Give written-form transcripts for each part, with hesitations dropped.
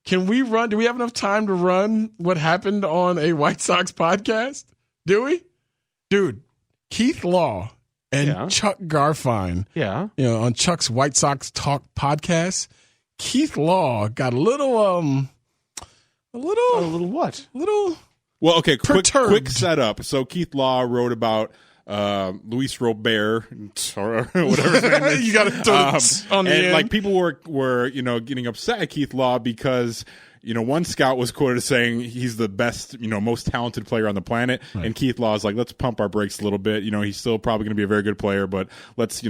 can we run? Do we have enough time to run what happened on a White Sox podcast? Do we? Dude, Keith Law and Chuck Garfien, on Chuck's White Sox Talk podcast, Keith Law got a little what? Well, okay, quick setup. So Keith Law wrote about Luis Robert or whatever his name is. You got to on the and end. Like people were getting upset at Keith Law because one scout was quoted as saying he's the best, most talented player on the planet, and Keith Law is like, let's pump our brakes a little bit. He's still probably going to be a very good player, but let's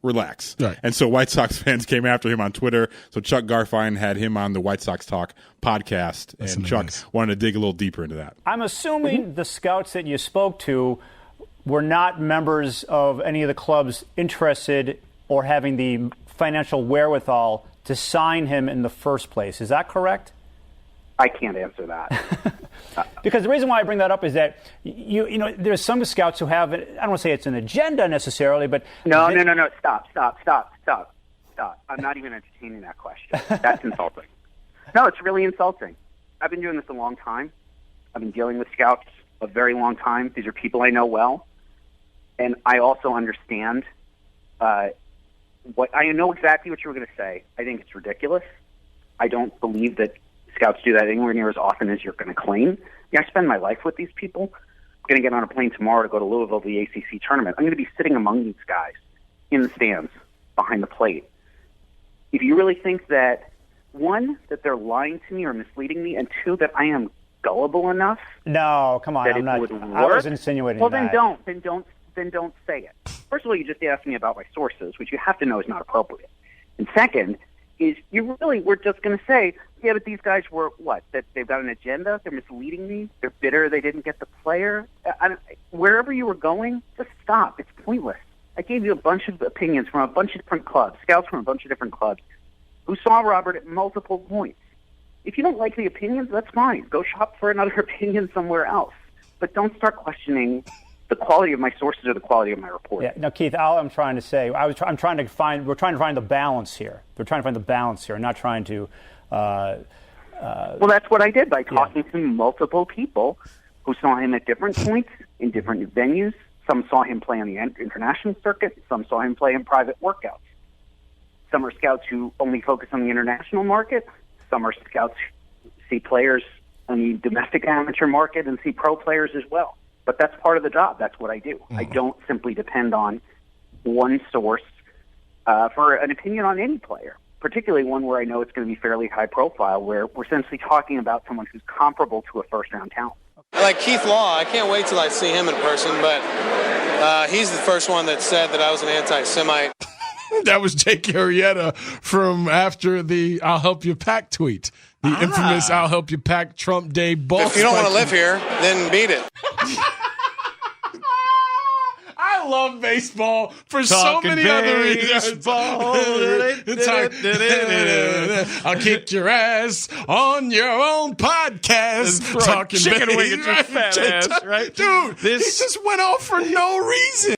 relax. Right. And so White Sox fans came after him on Twitter. So Chuck Garfien had him on the White Sox Talk podcast, and Chuck wanted to dig a little deeper into that. I'm assuming the scouts that you spoke to were not members of any of the clubs interested or having the financial wherewithal to sign him in the first place. Is that correct? I can't answer that. Because the reason why I bring that up is that there's some scouts who have, I don't want to say it's an agenda necessarily, but no. Stop. I'm not even entertaining that question. That's insulting. No, it's really insulting. I've been doing this a long time. I've been dealing with scouts a very long time. These are people I know well, and I also understand what I know exactly what you were going to say. I think it's ridiculous. I don't believe that scouts do that anywhere near as often as you're going to claim. I spend my life with these people. I'm going to get on a plane tomorrow to go to Louisville to the ACC tournament. I'm going to be sitting among these guys in the stands behind the plate. If you really think that, one, that they're lying to me or misleading me, and two, that I am gullible enough, no, come on, that I'm it not. would work, I was insinuating well, that. then don't say it. First of all, you just asked me about my sources, which you have to know is not appropriate. And second, is we're just going to say, yeah, but these guys were what? That they've got an agenda? They're misleading me? They're bitter they didn't get the player? Wherever you were going, just stop. It's pointless. I gave you a bunch of opinions from a bunch of different clubs, scouts from a bunch of different clubs, who saw Robert at multiple points. If you don't like the opinions, that's fine. Go shop for another opinion somewhere else. But don't start questioning the quality of my sources or the quality of my report. Yeah, no, Keith, all I'm trying to say, we're trying to find the balance here. We're trying to find the balance here, not trying to. Well, that's what I did by talking to multiple people who saw him at different points in different venues. Some saw him play on the international circuit. Some saw him play in private workouts. Some are scouts who only focus on the international market. Some are scouts who see players on the domestic amateur market and see pro players as well. But that's part of the job. That's what I do. I don't simply depend on one source for an opinion on any player, particularly one where I know it's going to be fairly high profile, where we're essentially talking about someone who's comparable to a first-round talent. Like Keith Law, I can't wait till I see him in person, but he's the first one that said that I was an anti-Semite. That was Jake Arrieta from after the I'll Help You Pack tweet. The infamous I'll Help You Pack Trump Day ball. If you don't want to live here, then beat it. I love baseball for so many other reasons. I'll kick your ass on your own podcast. Talking chicken wing at your fat ass, right? Dude, this just went off for no reason.